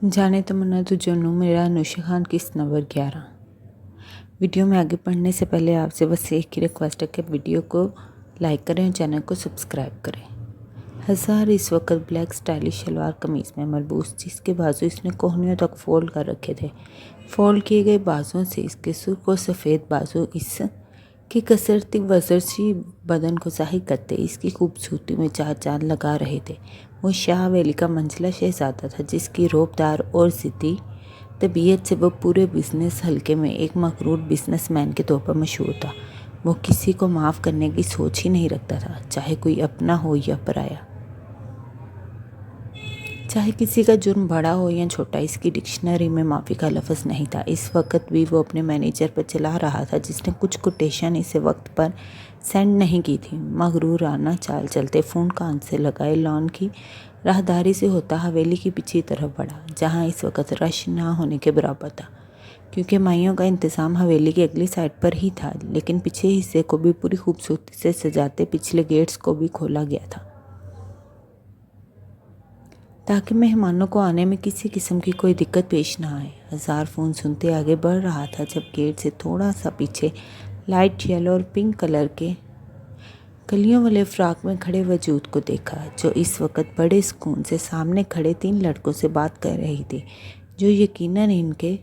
जाने तमन्ना तो जनू मेरा अनुशा खान किस नंबर 11। वीडियो में आगे पढ़ने से पहले आपसे बस एक ही रिक्वेस्ट है कि वीडियो को लाइक करें और चैनल को सब्सक्राइब करें। हजार इस वक्त ब्लैक स्टाइलिश शलवार कमीज़ में मलबूस, जिसके बाजू इसने कोहनियों तक फोल्ड कर रखे थे। फोल्ड किए गए बाजुओं से इसके सुर्ख और सफ़ेद बाजू इसकी कसरती वजरसी बदन को जाहिर करते इसकी खूबसूरती में चार चांद लगा रहे थे। वो शाह हवेली का मंझला शहजादा था, जिसकी रौबदार और ज़िद्दी तबीयत से वो पूरे बिजनेस हलके में एक मकरूर बिजनेसमैन के तौर पर मशहूर था। वो किसी को माफ़ करने की सोच ही नहीं रखता था, चाहे कोई अपना हो या पराया, चाहे किसी का जुर्म बड़ा हो या छोटा। इसकी डिक्शनरी में माफ़ी का लफ्ज़ नहीं था। इस वक्त भी वो अपने मैनेजर पर चला रहा था, जिसने कुछ कोटेशन इसे वक्त पर सेंड नहीं की थी। मगरूराना चाल चलते फ़ोन कान से लगाए लॉन की राहदारी से होता हवेली की पिछली तरफ बढ़ा, जहाँ इस वक्त रश ना होने के बराबर था, क्योंकि माइयों का इंतज़ाम हवेली की अगली साइड पर ही था। लेकिन पिछले हिस्से को भी पूरी खूबसूरती से सजाते पिछले गेट्स को भी खोला गया था, ताकि मेहमानों को आने में किसी किस्म की कोई दिक्कत पेश ना आए। हजार फ़ोन सुनते आगे बढ़ रहा था, जब गेट से थोड़ा सा पीछे लाइट येलो और पिंक कलर के कलियों वाले फ्रॉक में खड़े वजूद को देखा, जो इस वक्त बड़े सुकून से सामने खड़े 3 लड़कों से बात कर रही थी, जो यकीनन इनके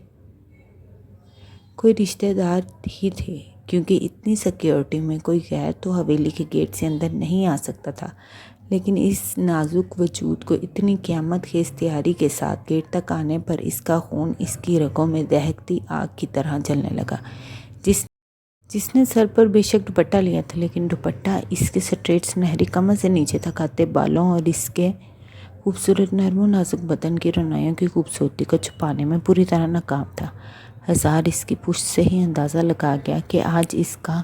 कोई रिश्तेदार ही थे, क्योंकि इतनी सिक्योरिटी में कोई गैर तो हवेली के गेट से अंदर नहीं आ सकता था। लेकिन इस नाजुक वजूद को इतनी क़यामत खेज़ तैयारी के साथ गेट तक आने पर इसका खून इसकी रगों में दहकती आग की तरह जलने लगा। जिसने सर पर बेशक दुपट्टा लिया था, लेकिन दुपट्टा इसके स्ट्रेट सुनहरी कमर से नीचे तक आते बालों और इसके खूबसूरत नरम नाजुक बदन की रोनाइयों की खूबसूरती को छुपाने में पूरी तरह नाकाम था। हजार इसकी पुश्त से ही अंदाज़ा लगा गया कि आज इसका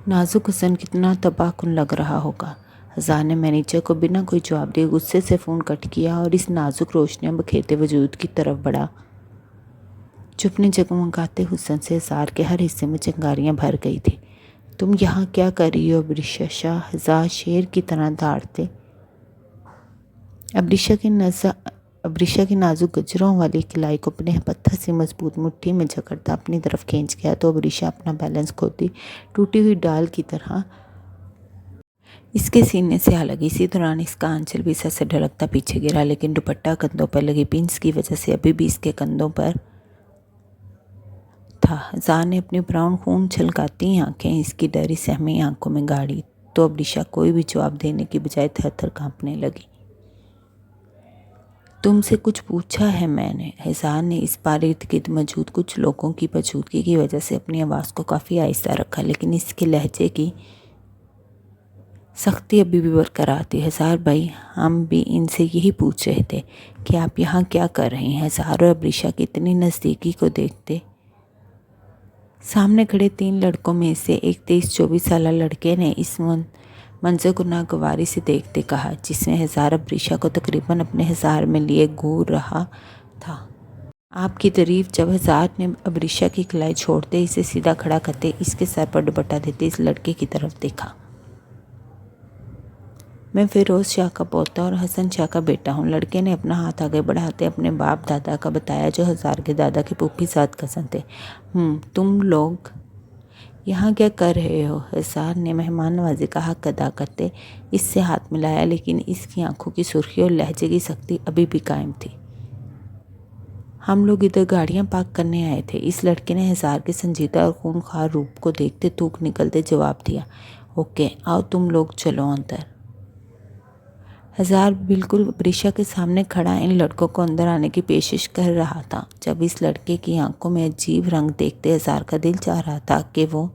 नाजुक हुस्न कितना तबाहकुन लग रहा होगा। हजार ने मैनेजर को बिना कोई जवाब दिए गुस्से से फ़ोन कट किया और इस नाजुक रोशनियां बखेरते वजूद की तरफ बढ़ा, जो अपने जगमगाते हुस्न से हजार के हर हिस्से में चिंगारियां भर गई थी। तुम यहाँ क्या कर रही हो अब्रिशा? हजार शेर की तरह दौड़ते अब्रिशा की नाजुक गजरों वाली किलाई को अपने पत्थर से मजबूत मुट्ठी में जकड़ता अपनी तरफ खींच गया, तो अब्रिशा अपना बैलेंस खोती टूटी हुई डाल की तरह इसके सीने से आ लगी। इसी दौरान इसका आंचल भी सर से ढलकता पीछे गिरा, लेकिन दुपट्टा कंधों पर लगी पिंस की वजह से अभी भी इसके कंधों पर था। जार ने अपनी ब्राउन खून छलकाती आंखें इसकी डरी सहमी आंखों में गाड़ी, तो अब्रिशा कोई भी जवाब देने की बजाय थर थर कांपने लगी। तुमसे कुछ पूछा है मैंने? हजार ने इस बार इर्द गिर्द मौजूद कुछ लोगों की मौजूदगी की वजह से अपनी आवाज़ को काफ़ी आहिस्ता रखा, लेकिन इसके लहजे की सख्ती अभी भी बरकरार थी। हजार भाई, हम भी इनसे यही पूछ रहे थे कि आप यहाँ क्या कर रहे हैं? हजार और अब्रिशा की इतनी नज़दीकी को देखते सामने खड़े 3 लड़कों में से एक 23-24 साल लड़के ने इस मंजर को नागवारी से देखते कहा, जिसमें हजार अब्रिशा को तकरीबन अपने हजार में लिए घूर रहा था। आपकी तारीफ। जब हजार ने अब्रिशा की कलाई छोड़ते इसे सीधा खड़ा करते इसके सर पर दुपट्टा देते इस लड़के की तरफ देखा। मैं फिरोज शाह का पोता और हसन शाह का बेटा हूँ। लड़के ने अपना हाथ आगे बढ़ाते अपने बाप दादा का बताया, जो हजार के दादा के पुप्पी साथ कज़न थे। तुम लोग यहाँ क्या कर रहे हो? हजार ने मेहमान नवाजी का हक अदा करते इससे हाथ मिलाया, लेकिन इसकी आंखों की सुर्खी और लहजे की सख्ती अभी भी कायम थी। हम लोग इधर गाड़ियाँ पार्क करने आए थे। इस लड़के ने हजार के संजीदा और खूनखार रूप को देखते थूक निकलते जवाब दिया। ओके, आओ तुम लोग चलो अंदर। हजार बिल्कुल अब्रिशा के सामने खड़ा इन लड़कों को अंदर आने की पेशिश कर रहा था, जब इस लड़के की आंखों में अजीब रंग देखते हजार का दिल चाह रहा था कि वो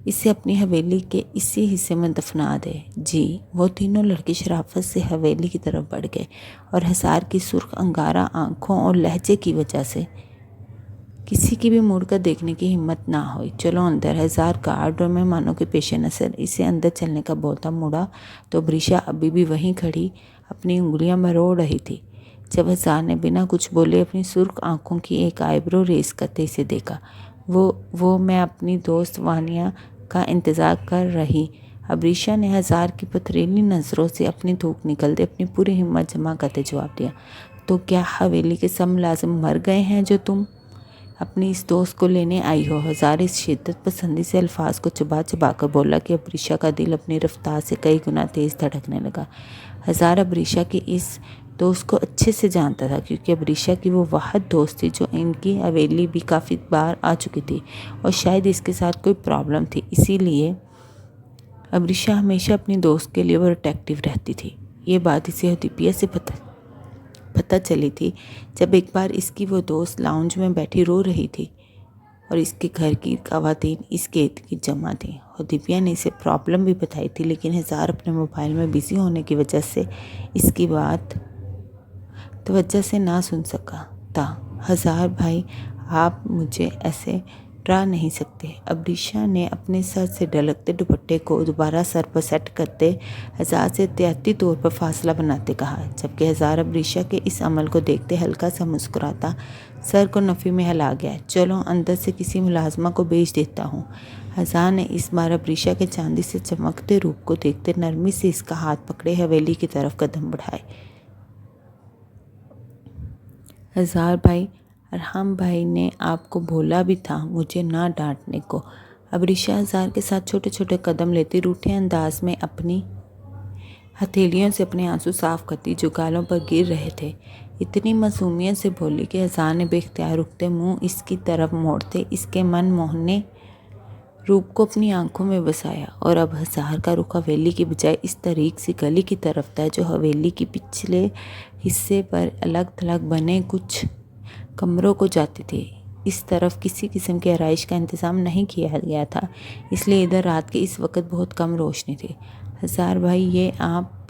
इसे अपनी हवेली के इसी हिस्से में दफना दे। जी, वो तीनों लड़के शराफत से हवेली की तरफ बढ़ गए और हजार की सुर्ख अंगारा आंखों और लहजे की वजह से किसी की भी मुड़कर देखने की हिम्मत ना हुई। चलो अंदर। हजार गार्ड और मेहमानों के पेश नज़र इसे अंदर चलने का बोलता मुड़ा, तो अब्रिशा अभी भी वहीं खड़ी अपनी उंगलियां मरोड़ रही थी। जब हजार ने बिना कुछ बोले अपनी सुर्ख आंखों की एक आईब्रो रेस करते इसे देखा। वो मैं अपनी दोस्त वानिया का इंतज़ार कर रही। अबरीशा ने हज़ार की पथरीली नज़रों से अपनी थूक निकलते अपनी पूरी हिम्मत जमा करते जवाब दिया, तो क्या हवेली के सब मुलाजिम मर गए हैं जो तुम अपनी इस दोस्त को लेने आई हो? हज़ार इस शिद्दत पसंदी से अल्फाज को चबा चबा कर बोला कि अबरीशा का दिल अपनी रफ्तार से कई गुना तेज़ धड़कने लगा। हज़ार अबरीशा की इस दोस्त को अच्छे से जानता था, क्योंकि अबरीशा की वो वाहद दोस्त थी जो इनकी हवेली भी काफ़ी बार आ चुकी थी और शायद इसके साथ कोई प्रॉब्लम थी, इसीलिए अबरीशा हमेशा अपनी दोस्त के लिए प्रोटेक्टिव रहती थी। ये बात इसे हदीपिया से पता चली थी जब एक बार इसकी वो दोस्त लाउंज में बैठी रो रही थी और इसके घर की ख़वातीन इसके इर्द गिर्द जमा थी। हदीपिया ने इसे प्रॉब्लम भी बताई थी, लेकिन हज़ार अपने मोबाइल में बिज़ी होने की वजह से इसकी बात तवज्जो से ना सुन सका था। हज़ार भाई, आप मुझे ऐसे डरा नहीं सकते। अबरीशा ने अपने सर से ढलकते दुपट्टे को दोबारा सर पर सेट करते हज़ार से एहतियाती तौर पर फासला बनाते कहा, जबकि हज़ार अबरीशा के इस अमल को देखते हल्का सा मुस्कुराता सर को नफ़ी में हिला गया। चलो अंदर से किसी मुलाजमा को भेज देता हूँ। हज़ार ने इस बार अबरीशा के चांदी से चमकते रूप को देखते नरमी से इसका हाथ पकड़े हवेली की तरफ कदम बढ़ाए। हज़ार भाई, अरहम भाई ने आपको बोला भी था मुझे ना डांटने को। अबरीशा हज़ार के साथ छोटे छोटे कदम लेती रूठे अंदाज में अपनी हथेलियों से अपने आंसू साफ करती जो गालों पर गिर रहे थे। इतनी मासूमियत से बोली कि हज़ार ने बेख्तियार रुकते मुंह इसकी तरफ मोड़ते इसके मन मोहने रूप को अपनी आंखों में बसाया, और अब हज़ार का रुख हवेली की बजाय इस तरीक सी गली की तरफ था जो हवेली की पिछले हिस्से पर अलग थलग बने कुछ कमरों को जाती थी। इस तरफ किसी किस्म की आराइश का इंतज़ाम नहीं किया गया था, इसलिए इधर रात के इस वक्त बहुत कम रोशनी थी। हज़ार भाई, ये आप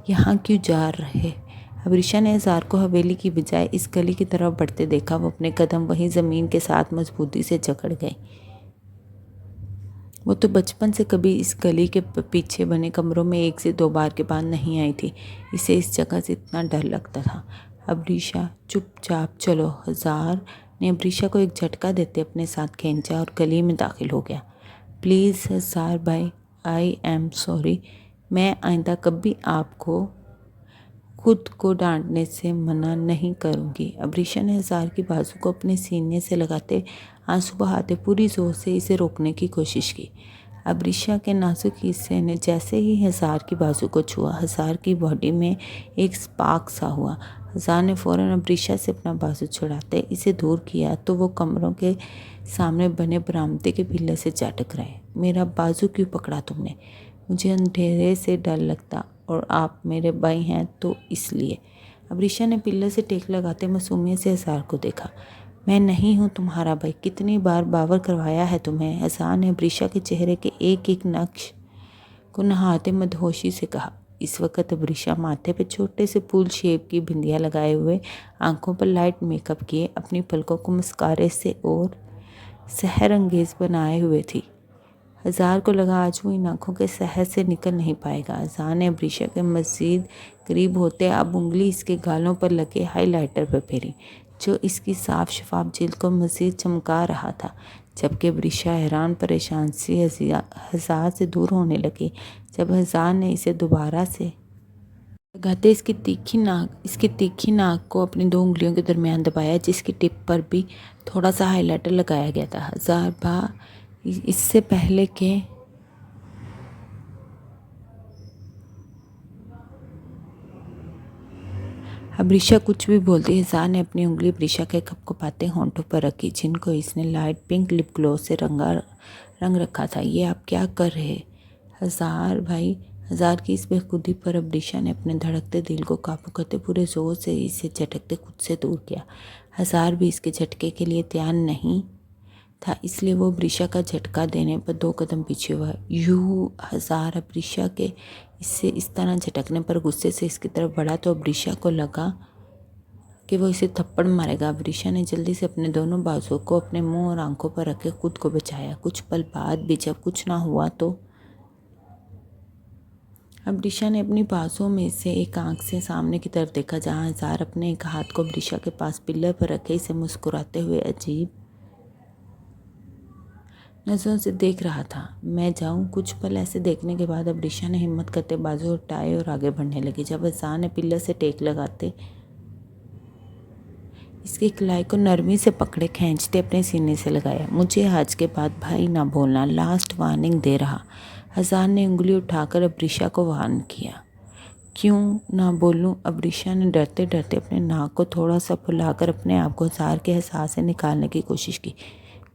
यहाँ क्यों जा रहे? अबरीशा ने हज़ार को हवेली की बजाय इस गली की तरफ बढ़ते देखा। वो अपने कदम वहीं ज़मीन के साथ मजबूती से जकड़ गए। वो तो बचपन से कभी इस गली के पीछे बने कमरों में 1 से 2 बार के बाद नहीं आई थी। इसे इस जगह से इतना डर लगता था। अबरीशा, चुपचाप चलो। हज़ार ने अबरीशा को एक झटका देते अपने साथ खींचा और गली में दाखिल हो गया। प्लीज़ हज़ार भाई, आई एम सॉरी। मैं आइंदा कभी आपको खुद को डांटने से मना नहीं करूँगी। अबरीशा ने हज़ार की बाजू को अपने सीने से लगाते आंसू बहाते पूरी जोर से इसे रोकने की कोशिश की। अबरीशा के नाजुक हिस्से ने जैसे ही हज़ार की बाजू को छुआ, हज़ार की बॉडी में एक स्पार्क सा हुआ। हज़ार ने फ़ौरन अबरीशा से अपना बाजू छुड़ाते इसे दूर किया तो वो कमरों के सामने बने बरामदे के पिल्ले से जा टकराए। मेरा बाजू क्यों पकड़ा तुमने? मुझे अंधेरे से डर लगता और आप मेरे भाई हैं तो इसलिए। अबरीशा ने पिल्ले से टेक लगाते मासूमियत से हज़ार को देखा। मैं नहीं हूँ तुम्हारा भाई, कितनी बार बावर करवाया है तुम्हें? हज़ार ने अबरीशा के चेहरे के एक एक नक्श को नहाते मदहोशी से कहा। इस वक्त अबरीशा माथे पे छोटे से फूल शेप की बिंदियाँ लगाए हुए, आंखों पर लाइट मेकअप किए, अपनी पलकों को मस्कारे से और सहर अंगेज बनाए हुए थी। हज़ार को लगा आज वो इन आँखों के सहर से निकल नहीं पाएगा। हज़ार ने अबरीशा के मज़ीद करीब होते अब उंगली इसके गालों पर लगे हाईलाइटर पर फेरी, जो इसकी साफ शफाफ जिल्द को मज़ीद चमका रहा था। जबकि अबरीशा हैरान परेशान सी हज़ार से दूर होने लगी जब हज़ार ने इसे दोबारा से लगाते इसकी तीखी नाक को अपनी 2 उंगलियों के दरमियान दबाया, जिसकी टिप पर भी थोड़ा सा हाईलाइटर लगाया गया था। हज़ार भा इससे पहले के अबरीशा कुछ भी बोलती, हज़ार ने अपनी उंगली अबरीशा के कपकपाते होंठों पर रखी, जिनको इसने लाइट पिंक लिप ग्लोस से रंग रखा था। ये आप क्या कर रहे हज़ार भाई? हज़ार की इस बेखुदी पर अबरीशा ने अपने धड़कते दिल को काबू करते पूरे जोर से इसे झटकते खुद से दूर किया। हज़ार भी इसके झटके के लिए तैयार नहीं था, इसलिए वो अबरीशा का झटका देने पर 2 कदम पीछे हुआ। हज़ार अबरीशा के इससे इस तरह झटकने पर गुस्से से इसकी तरफ बढ़ा तो अबरीशा को लगा कि वो इसे थप्पड़ मारेगा। अबरीशा ने जल्दी से अपने दोनों बाजुओं को अपने मुंह और आंखों पर रख के खुद को बचाया। कुछ पल बाद भी जब कुछ ना हुआ तो अबरीशा ने अपनी बाजुओं में से एक आंख से सामने की तरफ देखा, जहाँ हज़ार अपने एक हाथ को अबरीशा के पास पिल्लर पर रखे इसे मुस्कुराते हुए अजीब नज़रों से देख रहा था। मैं जाऊं? कुछ पल ऐसे देखने के बाद अब रिशा ने हिम्मत करते बाजू उठाए और आगे बढ़ने लगी। जब अज़ान ने पिल्लर से टेक लगाते इसकी कलाई को नरमी से पकड़े खींचते अपने सीने से लगाया। मुझे आज के बाद भाई ना बोलना, लास्ट वार्निंग दे रहा। अज़ान ने उंगली उठाकर अब रिशा को वार्न किया। क्यों ना बोलूं? अब रिशा ने डरते डरते अपने नाक को थोड़ा सा फुलाकर अपने आप को अज़ार के एहसास से निकालने की कोशिश की।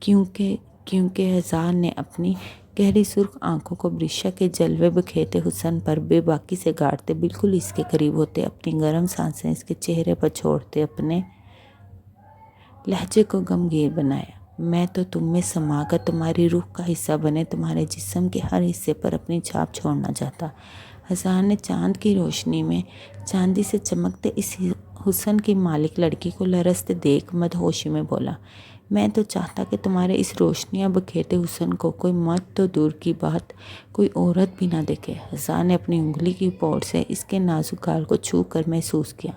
क्योंकि अज़ार ने अपनी गहरी सुर्ख आंखों को रिशा के जलवे बिखेरते हुस्न पर बेबाकी से गाड़ते, बिल्कुल इसके करीब होते, अपनी गर्म सांसें इसके चेहरे पर छोड़ते अपने लहजे को गमगीन बनाया। मैं तो तुम में समाकर तुम्हारी रूह का हिस्सा बने, तुम्हारे जिस्म के हर हिस्से पर अपनी छाप छोड़ना चाहता। अज़ार ने चांद की रोशनी में चांदी से चमकते इस हुस्न की मालिक लड़की को लरसते देख मदहोशी में बोला, मैं तो चाहता कि तुम्हारे इस रोशनियाँ बखेरते हुस्न को कोई मर्द तो दूर की बात कोई औरत भी ना देखे। अज़ार ने अपनी उंगली की पोर से इसके नाजुक गाल को छू कर महसूस किया,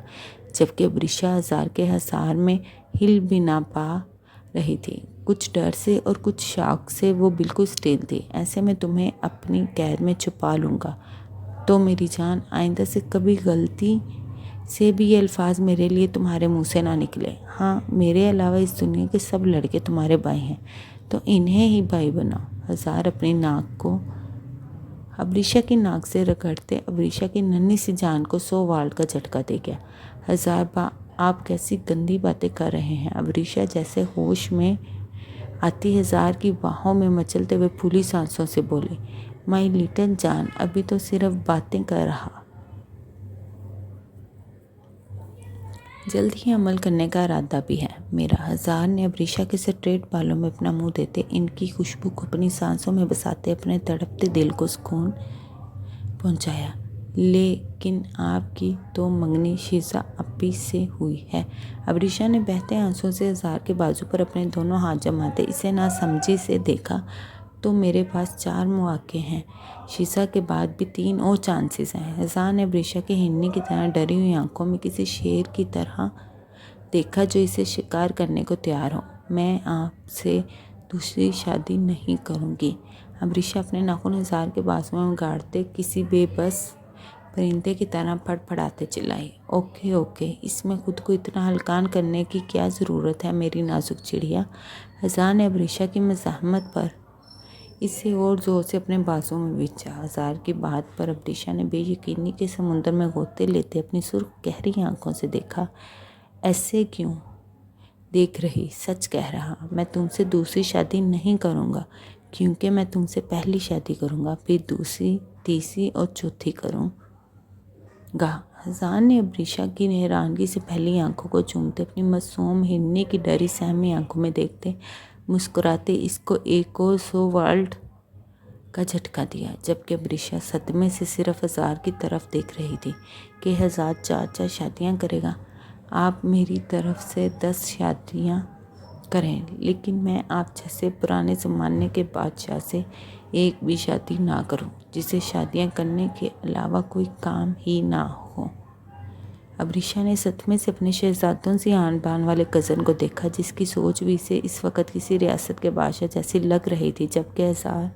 जबकि रिशा अज़ार के हसार में हिल भी ना पा रही थी। कुछ डर से और कुछ शौक से वो बिल्कुल स्टिल थी। ऐसे में तुम्हें अपनी कैद में छुपा लूँगा तो मेरी जान, आइंदा से कभी गलती से भी ये अल्फाज मेरे लिए तुम्हारे मुंह से ना निकले। हाँ, मेरे अलावा इस दुनिया के सब लड़के तुम्हारे भाई हैं, तो इन्हें ही भाई बनाओ। अज़ार अपनी नाक को अबरीशा की नाक से रगड़ते अबरीशा की नन्ही सी जान को 100 वाल्ट का झटका दे गया। अज़ार आप कैसी गंदी बातें कर रहे हैं? अबरीशा जैसे होश में आती अज़ार की बाहों में मचलते हुए फूली सांसों से बोली, माई लिटिल जान, अभी तो सिर्फ बातें कर रहा, जल्द ही अमल करने का इरादा भी है मेरा। अज़ार ने अबरीशा के स्ट्रेट बालों में अपना मुंह देते, इनकी खुशबू को अपनी सांसों में बसाते अपने तड़पते दिल को सुकून पहुंचाया। लेकिन आपकी तो मंगनी शीशा अपी से हुई है। अबरीशा ने बहते आंसुओं से अज़ार के बाजू पर अपने दोनों हाथ जमाते इसे ना समझी से देखा। तो मेरे पास 4 मौके हैं, शीशा के बाद भी 3 और चांसेस हैं। अज़ार ने अबरीशा की हिन्नी की तरह डरी हुई आंखों में किसी शेर की तरह देखा जो इसे शिकार करने को तैयार हो। मैं आपसे दूसरी शादी नहीं करूँगी। अबरीशा अपने नाखून अज़ार के बाजुओं में गाड़ते किसी बेबस परिंदे की तरह फड़फड़ाते चिल्लाई, ओके ओके, इसमें खुद को इतना हल्कान करने की क्या ज़रूरत है मेरी नाजुक चिड़िया। अज़ार ने अबरीशा की मज़ाहमत पर इसे और ज़ोर से अपने बाजुओं में बिछा। अज़ार की बात पर अबरीशा ने बेयकीनी के समुंदर में गोते लेते अपनी सुर्ख गहरी आंखों से देखा। ऐसे क्यों देख रही? सच कह रहा, मैं तुमसे दूसरी शादी नहीं करूँगा, क्योंकि मैं तुमसे पहली शादी करूँगा, फिर दूसरी, तीसरी और चौथी करूँगा। अज़ार ने अबरीशा की हैरानगी से पहली आंखों को चूमते अपनी मासूम हिरनी की डरी सहमी आंखों में देखते मुस्कुराते इसको एक और 100 वाल्ट का झटका दिया, जबकि अबरीशा सदमे से सिर्फ अज़ार की तरफ देख रही थी कि अज़ार 4 शादियाँ करेगा। आप मेरी तरफ से 10 शादियाँ करें, लेकिन मैं आप जैसे पुराने ज़माने के बादशाह से एक भी शादी ना करूं, जिसे शादियां करने के अलावा कोई काम ही ना हो। अबरीशा ने सदमे से अपने शहजादों से आन बान वाले कज़न को देखा, जिसकी सोच भी इसे इस वक्त किसी रियासत के बादशाह जैसी लग रही थी, जबकि अज़ार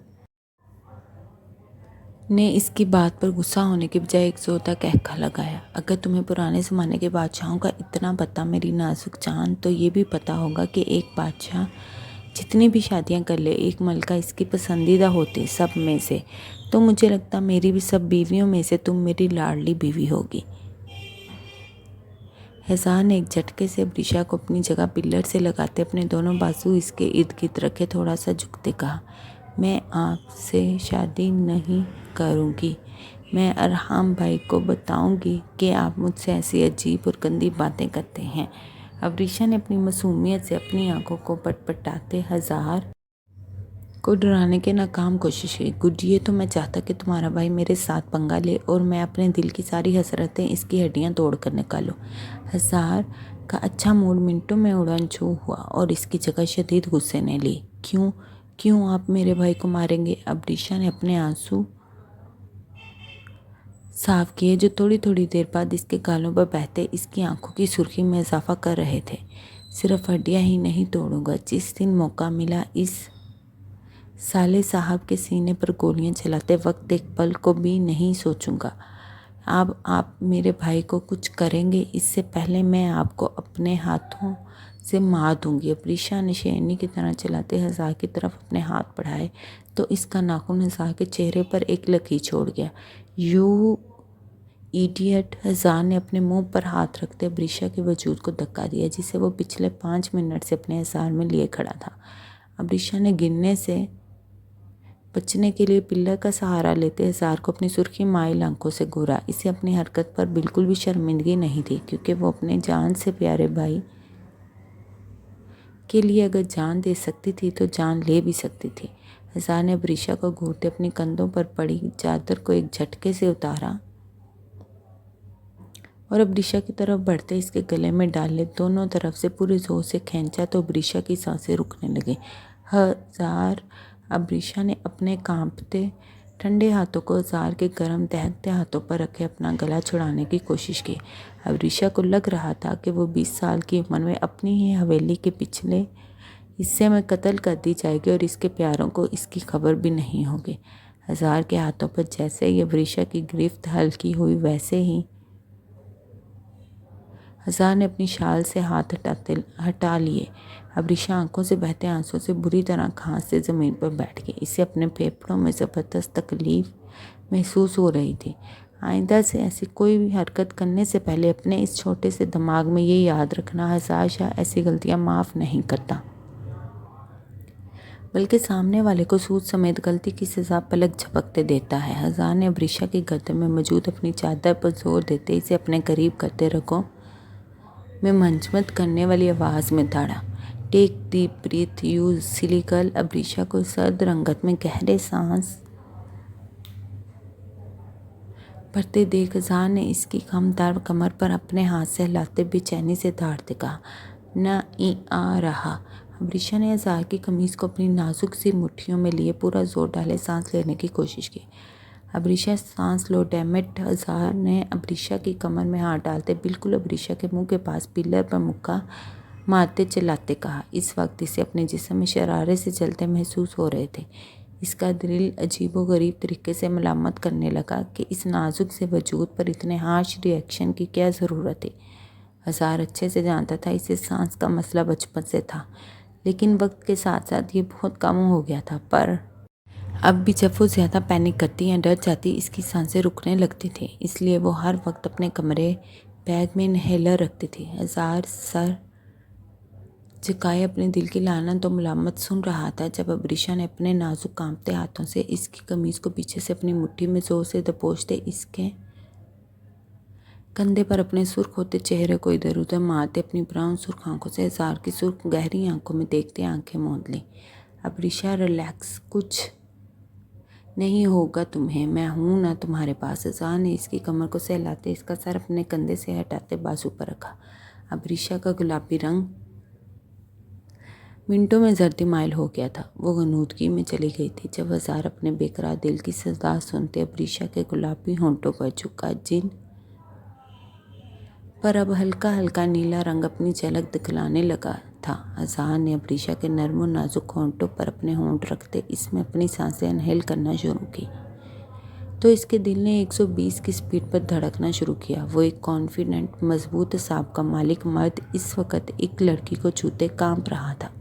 ने इसकी बात पर गुस्सा होने के बजाय एक जोरदार कहका लगाया। अगर तुम्हें पुराने ज़माने के बादशाहों का इतना पता मेरी नाजुक जान, तो ये भी पता होगा कि एक बादशाह जितनी भी शादियां कर ले, एक मलका इसकी पसंदीदा होती सब में से, तो मुझे लगता मेरी भी सब बीवियों में से तुम मेरी लाडली बीवी होगी। अज़ार ने एक झटके से अबरीशा को अपनी जगह पिल्लर से लगाते अपने दोनों बाजू इसके इर्द गिर्द रखे थोड़ा सा झुकते कहा, मैं आपसे शादी नहीं करूँगी। मैं अरहाम भाई को बताऊँगी कि आप मुझसे ऐसी अजीब और गंदी बातें करते हैं। अबरीशा ने अपनी मासूमियत से अपनी आंखों को पटपटाते अज़ार को डराने के नाकाम कोशिश की। गुडिये, तो मैं चाहता कि तुम्हारा भाई मेरे साथ पंगा ले और मैं अपने दिल की सारी हसरतें इसकी हड्डियां तोड़ कर निकालूं। अज़ार का अच्छा मूड मिनटों में उड़न छू हुआ और इसकी जगह शदीद गुस्से ने ली। क्यों आप मेरे भाई को मारेंगे? अबरीशा ने अपने आंसू साफ किए, जो थोड़ी थोड़ी देर बाद इसके गालों पर बहते इसकी आंखों की सुर्खी में इजाफा कर रहे थे। सिर्फ हड्डियां ही नहीं तोड़ूंगा, जिस दिन मौका मिला इस साले साहब के सीने पर गोलियां चलाते वक्त एक पल को भी नहीं सोचूंगा। अब आप मेरे भाई को कुछ करेंगे इससे पहले मैं आपको अपने हाथों से मार दूंगी। अबरीशा ने शेरनी की तरह चलाते हजार की तरफ अपने हाथ बढ़ाए तो इसका नाखून हजार के चेहरे पर एक लकीर छोड़ गया। You idiot! हजार ने अपने मुंह पर हाथ रखते अबरीशा के वजूद को धक्का दिया जिसे वो पिछले 5 मिनट से अपने हजार में लिए खड़ा था। अबरीशा ने गिरने से बचने के लिए पिल्लर का सहारा लेते हजार को अपनी सुर्खी माइल आंखों से घूरा। इसे अपनी हरकत पर बिल्कुल भी शर्मिंदगी नहीं थी क्योंकि वो अपने जान से प्यारे भाई के लिए अगर जान दे सकती थी तो जान ले भी सकती थी। हजार ने अबरीशा को घूरते अपनी कंधों पर पड़ी चादर को एक झटके से उतारा और अबरीशा की तरफ बढ़ते इसके गले में डाले दोनों तरफ से पूरे जोर से खींचा तो अबरीशा की सांसें रुकने लगी। हजार! अबरीशा ने अपने कांपते ठंडे हाथों को हजार के गर्म दहकते हाथों पर रखे अपना गला छुड़ाने की कोशिश की। अबरीशा को लग रहा था कि वो 20 साल की उम्र में अपनी ही हवेली के पिछले हिस्से में कत्ल कर दी जाएगी और इसके प्यारों को इसकी खबर भी नहीं होगी। हजार के हाथों पर जैसे ही अबरीशा की गिरफ्त हल्की हुई वैसे ही हजार ने अपनी शाल से हाथ हटा लिए। अबरीशा आंखों से बहते आंसू से बुरी तरह खांस से ज़मीन पर बैठ गई। इसे अपने फेफड़ों में ज़बरदस्त तकलीफ महसूस हो रही थी। आइंदा से ऐसी कोई भी हरकत करने से पहले अपने इस छोटे से दिमाग में ये याद रखना, हजार शाह ऐसी गलतियां माफ़ नहीं करता बल्कि सामने वाले को सूद समेत गलती की सज़ा पलक झपकते देता है। हजार ने अबरीशा की गर्दन में मौजूद अपनी चादर पर जोर देते इसे अपने करीब करते रगों में मंजमत करने वाली आवाज़ में ताड़ा। Take deep breath you silly girl. Abrisha को सर्द रंगत में गहरे सांस भरते देख हजार ने इसकी खमदार कमर पर अपने हाथ से हिलाते बेचैनी से दहाड़ते कहा, न ई आ रहा। अबरीशा ने हजार की कमीज़ को अपनी नाजुक सी मुट्ठियों में लिए पूरा जोर डाले सांस लेने की कोशिश की। अबरीशा सांस लो डैमेट। हजार ने अबरीशा की कमर में हाथ डालते बिल्कुल अबरीशा के मुंह के पास पिलर पर मुक्का मारते चिल्लाते कहा। इस वक्त इसे अपने जिस्म में शरारे से जलते महसूस हो रहे थे। इसका दिल अजीबोगरीब तरीके से मलामत करने लगा कि इस नाजुक से वजूद पर इतने हार्श रिएक्शन की क्या ज़रूरत थी। हजार अच्छे से जानता था इसे सांस का मसला बचपन से था, लेकिन वक्त के साथ साथ ये बहुत कम हो गया था। पर अब भी जब वो ज़्यादा पैनिक करती या डर जाती इसकी सांसें रुकने लगती थी, इसलिए वो हर वक्त अपने कमरे बैग में इनहेलर रखती थी। हजार सर झुकाए अपने दिल की लानत और मुलामत सुन रहा था जब अबरीशा ने अपने नाजुक कांपते हाथों से इसकी कमीज़ को पीछे से अपनी मुट्ठी में जोर से दबोचते इसके कंधे पर अपने सुर्ख होते चेहरे को इधर उधर मारते अपनी ब्राउन सुर्ख आंखों से हजार की सुर्ख गहरी आंखों में देखते आंखें मूंद ली। अबरीशा रिलैक्स, कुछ नहीं होगा तुम्हें, मैं हूं ना तुम्हारे पास। हजार ने इसकी कमर को सहलाते इसका सर अपने कंधे से हटाते बाजू पर रखा। अबरीशा का गुलाबी रंग मिनटों में जर्दी माइल हो गया था। वो गनूदगी में चली गई थी जब हजार अपने बेकरार दिल की सदा सुनते अबरीशा के गुलाबी होंठों पर झुका, जिन पर अब हल्का हल्का नीला रंग अपनी झलक दिखलाने लगा था। हजार ने अबरीशा के नर्म और नाजुक होंठों पर अपने होंठ रखते इसमें अपनी सांसें इनहेल करना शुरू की तो इसके दिल ने 120 की स्पीड पर धड़कना शुरू किया। वो एक कॉन्फिडेंट मजबूत साब का मालिक मर्द इस वक्त एक लड़की को छूते कांप रहा था।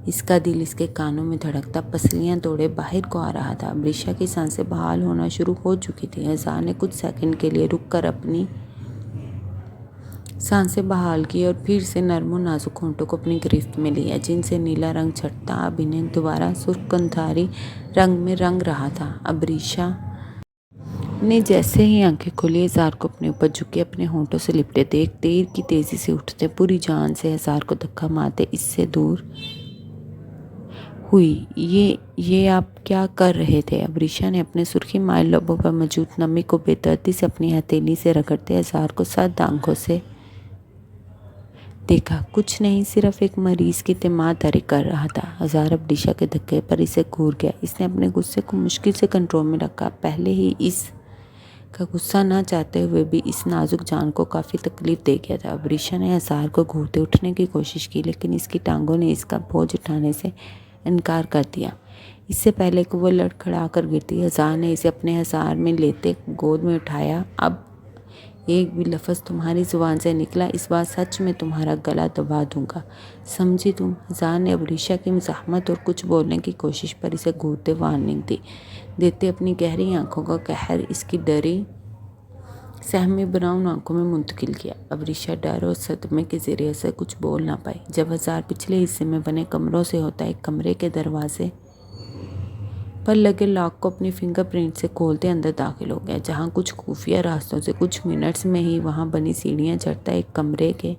इसका दिल इसके कानों में धड़कता पसलियां तोड़े बाहर को आ रहा था। अबरीशा की सांसें बहाल होना शुरू हो चुकी थी। हजार ने कुछ सेकंड के लिए रुककर अपनी सांसें बहाल की और फिर से नरम नाजुक होंठों को अपनी गिरफ्त में लिया, जिनसे नीला रंग छटता अब इन्हें दोबारा सुर्ख कंधारी रंग में रंग रहा था। अबरीशा ने जैसे ही आंखें खोली हजार को अपने ऊपर झुके अपने होंठों से लिपटे देख तीर की तेजी से उठते पूरी जान से हजार को धक्का मारते इससे दूर हुई। ये आप क्या कर रहे थे? अबरीशा ने अपने सुर्खी माइल लबों पर मौजूद नमी को बेदर्दी से अपनी हथेली से रगड़ते हजार को सर्द आंखों से देखा। कुछ नहीं, सिर्फ एक मरीज की तीमारदारी कर रहा था। हजार अबरीशा के धक्के पर इसे घूर गया। इसने अपने गुस्से को मुश्किल से कंट्रोल में रखा। पहले ही इस का गुस्सा ना चाहते हुए भी इस नाजुक जान को काफ़ी तकलीफ दे गया था। अबरीशा ने हजार को घूरते उठने की कोशिश की, लेकिन इसकी टांगों ने इसका बोझ उठाने से इनकार कर दिया। इससे पहले कि वो लड़खड़ा कर गिरती, हज़ार ने इसे अपने हज़ार में लेते गोद में उठाया। अब एक भी लफ्ज़ तुम्हारी ज़ुबान से निकला, इस बार सच में तुम्हारा गला दबा दूंगा, समझी तुम। हज़ार ने अबरीशा की मुज़ाहमत और कुछ बोलने की कोशिश पर इसे घूरते वार्निंग दी, देते अपनी गहरी आंखों का कहर इसकी डरी सहमी ब्राउन आंखों में मुंतकिल किया। अबरीशा डर और सदमे के ज़रिए से कुछ बोल ना पाई। जब हज़ार पिछले हिस्से में बने कमरों से होता एक कमरे के दरवाजे पर लगे लॉक को अपनी फिंगरप्रिंट से खोलते अंदर दाखिल हो गया, जहां कुछ खुफिया रास्तों से कुछ मिनट्स में ही वहां बनी सीढ़ियां चढ़ता एक कमरे के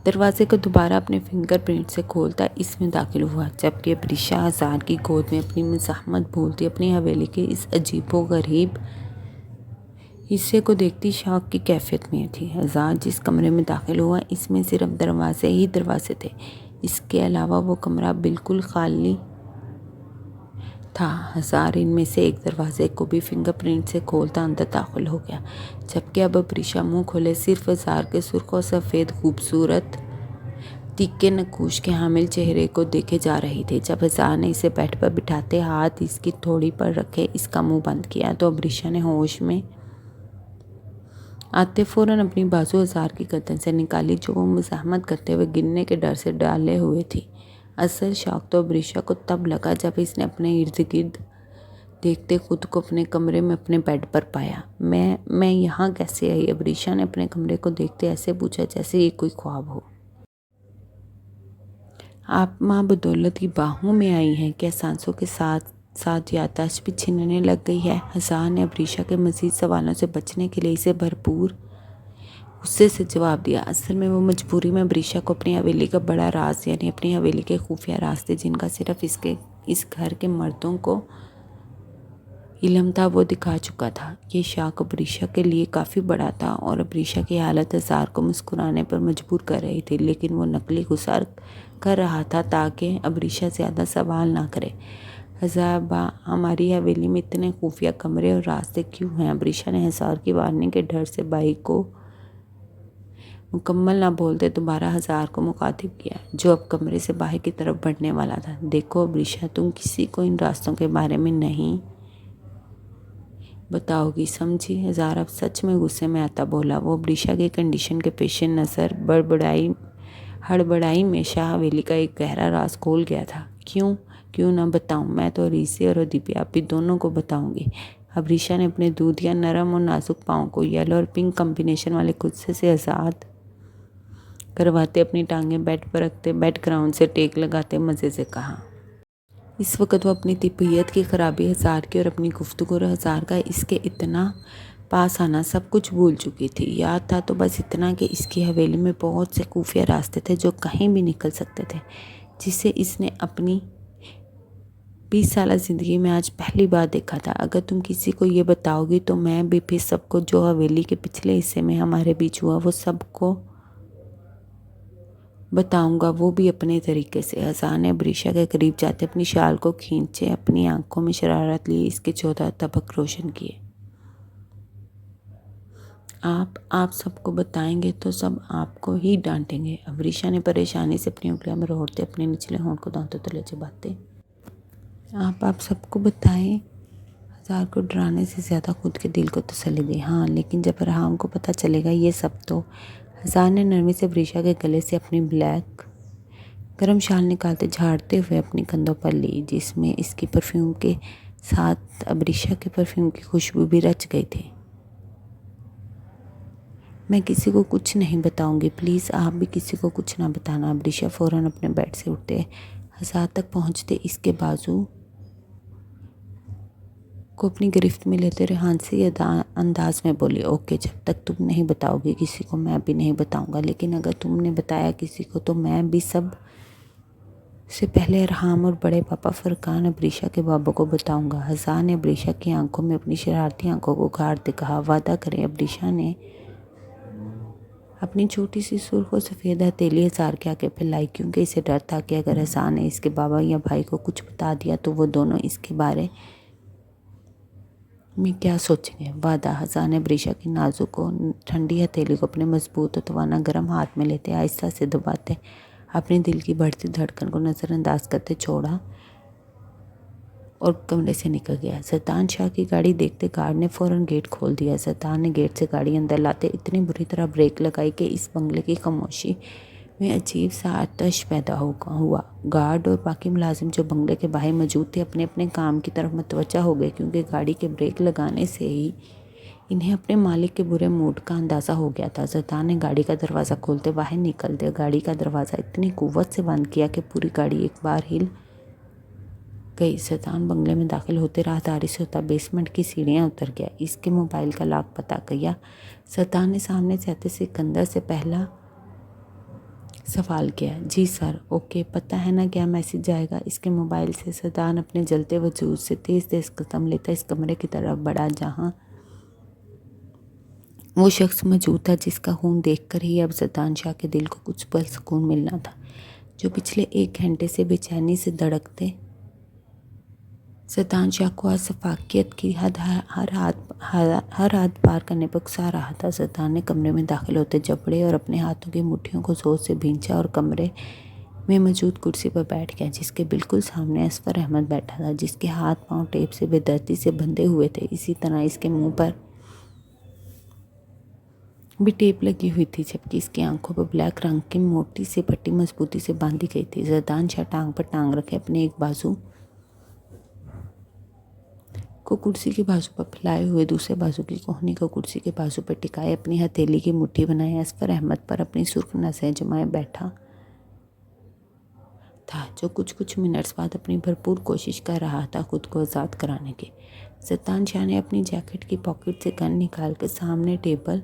दरवाजे को दोबारा अपने फिंगरप्रिंट से खोलता इसमें दाखिल हुआ। जबकि अबरीशा हज़ार की गोद में अपनी मुज़ाहमत भूलती अपनी हवेली के इस अजीबो गरीब हिस्से को देखती शौक की कैफियत में थी। हज़ार जिस कमरे में दाखिल हुआ इसमें सिर्फ दरवाजे ही दरवाजे थे, इसके अलावा वो कमरा बिल्कुल खाली था। हज़ार इनमें से एक दरवाजे को भी फिंगरप्रिंट से खोलता अंदर दाखिल हो गया। जबकि अब अबरीशा मुंह खोले सिर्फ हज़ार के सुर्ख और सफ़ेद खूबसूरत तीखे नकूश के हामिल चेहरे को देखे जा रही थी। जब हज़ार ने इसे बेड पर बिठाते हाथ इसकी थोड़ी पर रखे इसका मुंह बंद किया तो अबरीशा ने होश में आते फ़ौरन अपनी बाजू हज़ार की गर्दन से निकाली, जो वो मुज़ाहमत करते हुए गिरने के डर से डाले हुए थी। असल शौक तो अबरीशा को तब लगा जब इसने अपने इर्द गिर्द देखते खुद को अपने कमरे में अपने बेड पर पाया। मैं यहाँ कैसे आई? अबरीशा ने अपने कमरे को देखते ऐसे पूछा जैसे ये कोई ख्वाब हो। आप माँ बदौलत की बाहों में आई हैं क्या? सांसों के साथ साथ याददाश्त भी छीनने लग गई है। हज़ार ने अबरीशा के मज़ीद सवालों से बचने के लिए इसे भरपूर गुस्से से जवाब दिया। असल में वो मजबूरी में अबरीशा को अपनी हवेली का बड़ा राज यानी अपनी हवेली के खुफिया रास्ते जिनका सिर्फ इस घर के मर्दों को इल्म था वो दिखा चुका था। ये शौक अबरीशा के लिए काफ़ी बड़ा था और अबरीशा की हालत हज़ार को मुस्कुराने पर मजबूर कर रही थी, लेकिन वो नकली गुस्सा कर रहा था ताकि अबरीशा ज़्यादा सवाल ना करे। हज़ार बा, हमारी हवेली में इतने खुफिया कमरे और रास्ते क्यों हैं? अबरीशा ने हज़ार की वार्निंग के डर से बाई को मुकम्मल ना बोलते दोबारा हज़ार को मुखातिब किया, जो अब कमरे से बाहर की तरफ बढ़ने वाला था। देखो अबरीशा, तुम किसी को इन रास्तों के बारे में नहीं बताओगी, समझी? हज़ार अब सच में गुस्से में आता बोला। वो अबरीशा की कंडीशन के पेश नज़र हड़बड़ाई में शाह हवेली का एक गहरा राज खोल गया था। क्यों ना बताऊं? मैं तो रीसी और दीपिया भी दोनों को बताऊंगी। अबरीशा ने अपने दूधिया नरम और नाजुक पाँव को येलो और पिंक कॉम्बिनेशन वाले गुस्से से आज़ाद करवाते अपनी टांगें बेड पर रखते बेड ग्राउंड से टेक लगाते मज़े से कहा। इस वक्त वो अपनी तिबियत की खराबी हज़ार की और अपनी गुफ्तगू और हज़ार का इसके इतना पास आना सब कुछ भूल चुकी थी। याद था तो बस इतना कि इसकी हवेली में बहुत से खुफिया रास्ते थे जो कहीं भी निकल सकते थे, जिसे इसने अपनी 20 साल ज़िंदगी में आज पहली बार देखा था। अगर तुम किसी को ये बताओगी तो मैं भी फिर सबको जो हवेली के पिछले हिस्से में हमारे बीच हुआ वो सबको बताऊंगा, वो भी अपने तरीके से। हज़ार ने अबरीशा के करीब जाते अपनी शाल को खींचे, अपनी आंखों में शरारत ली, इसके 14 तबक रोशन किए। आप सबको बताएंगे तो सब आपको ही डांटेंगे। अबरीशा ने परेशानी से अपनी उंगलियां में रोड़ते अपने निचले होंठ को दांतों तले चबाते आप सबको बताएं। हज़ार को डराने से ज़्यादा खुद के दिल को तसल्ली दी। हाँ, लेकिन जब राम को पता चलेगा ये सब तो। हज़ार ने नरमी से अबरीशा के गले से अपनी ब्लैक गर्म शाल निकालते झाड़ते हुए अपनी कंधों पर ली, जिसमें इसकी परफ्यूम के साथ अबरीशा के परफ्यूम की खुशबू भी रच गई थी। मैं किसी को कुछ नहीं बताऊंगी, प्लीज़ आप भी किसी को कुछ ना बताना। अबरीशा फ़ौरन अपने बेड से उठते हज़ार तक पहुंचते इसके बाजू को अपनी गिरफ्त में लेते रेहानसी अंदाज में बोली, ओके, जब तक तुम नहीं बताओगी किसी को मैं भी नहीं बताऊंगा, लेकिन अगर तुमने बताया किसी को तो मैं भी सब से पहले अरहाम और बड़े पापा फरकान अबरीशा के बाबा को बताऊंगा। हज़ार ने अबरीशा की आंखों में अपनी शरारती आंखों को गाड़ते कहा, वादा करें। अबरीशा ने अपनी छोटी सी सुर्ख और सफ़ेद हथेली हज़ार के आगे फैलाई, क्योंकि इसे डर था कि अगर हज़ार ने इसके बाबा या भाई को कुछ बता दिया तो वो दोनों इसके बारे में क्या सोचेंगे। वादा। हज़ार ने अबरीशा की नाजुक को ठंडी हथेली को अपने मजबूत और तवाना गर्म हाथ में लेते आहिस्ता से दबाते अपने दिल की बढ़ती धड़कन को नज़रअंदाज करते छोड़ा और कमरे से निकल गया। सल्तान शाह की गाड़ी देखते गार्ड ने फ़ौरन गेट खोल दिया। सल्तान ने गेट से गाड़ी अंदर लाते इतनी बुरी तरह ब्रेक लगाई कि इस बंगले की खामोशी में अजीब सा आतश पैदा हुआ। गार्ड और बाकी मुलाजिम जो बंगले के बाहर मौजूद थे अपने अपने काम की तरफ मुतवज्जा हो गए, क्योंकि गाड़ी के ब्रेक लगाने से ही इन्हें अपने मालिक के बुरे मूड का अंदाज़ा हो गया था। सल्तान ने गाड़ी का दरवाज़ा खोलते बाहर निकल दिया। गाड़ी का दरवाज़ा इतनी कुव्वत से बंद किया कि पूरी गाड़ी एक बार हिल गई। सल्तान बंगले में दाखिल होते राहदारी से होता बेसमेंट की सीढ़ियाँ उतर गया। इसके मोबाइल का लॉक पता किया। सल्तान ने सामने से आते सिकंदर से पहला सवाल किया। जी सर, ओके, पता है ना क्या मैसेज आएगा? इसके मोबाइल से सल्तान अपने जलते वजूद से तेज़ तेज़ कदम लेता इस कमरे की तरफ बढ़ा जहाँ वो शख्स मौजूद था जिसका खून देखकर ही अब सल्तान शाह के दिल को कुछ पल सुकून मिलना था, जो पिछले 1 घंटे से बेचैनी से धड़कते सल्तान शाह को आज सफाकियत की हद हर हाथ पार करने पर उकसा रहा था। सल्तान ने कमरे में दाखिल होते जबड़े और अपने हाथों की मुट्ठियों को जोर से भींचा और कमरे में मौजूद कुर्सी पर बैठ गया, जिसके बिल्कुल सामने असफर अहमद बैठा था, जिसके हाथ पांव टेप से बेदर्दी से बंधे हुए थे। इसी तरह इसके मुंह पर भी टेप लगी हुई थी, जबकि इसकी आंखों पर ब्लैक रंग की मोटी सी पट्टी मजबूती से बांधी गई थी। सल्तान शाह टांग पर टांग रखे अपने एक बाजू को कुर्सी के बाजू पर फैलाए हुए दूसरे बाजू की कोहनी को कुर्सी के बाजू पर टिकाए अपनी हथेली की मुट्ठी बनाए असफर अहमद पर अपनी सुर्ख नसें जमाए बैठा था, जो कुछ मिनट्स बाद अपनी भरपूर कोशिश कर रहा था खुद को आज़ाद कराने की। सल्तान शाह ने अपनी जैकेट की पॉकेट से गन निकाल कर सामने टेबल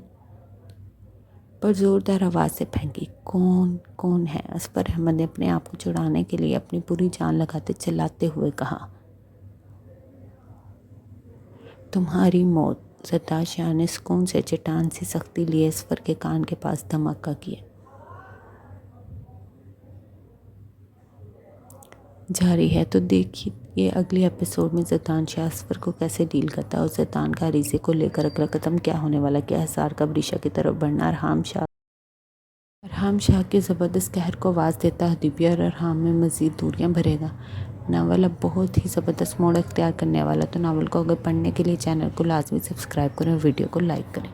पर ज़ोरदार आवाज़ से फेंकी। कौन है? असफर अहमद ने अपने आप को छुड़ाने के लिए अपनी पूरी जान लगाते चिल्लाते हुए कहा। तुम्हारी मौत। सल्तान शाह ने सुकून से चट्टान से सख्ती लिए असफर के कान के पास धमाका किया। जारी है तो देखिए ये अगले एपिसोड में सल्तान शाह असफर को कैसे डील करता है और सल्तान का अरीज़े को लेकर अगला कदम क्या होने वाला, क्या हिसार का बरीशा की तरफ बढ़ना। अरहाम शाह के ज़बरदस्त कहर को आवाज़ देता हदीबिया और अरहाम में मज़ीद दूरियां भरेगा। नावल अब बहुत ही ज़बरदस्त मोड़ अख्तियार करने वाला, तो नावल को अगर पढ़ने के लिए चैनल को लाजमी सब्सक्राइब करें और वीडियो को लाइक करें।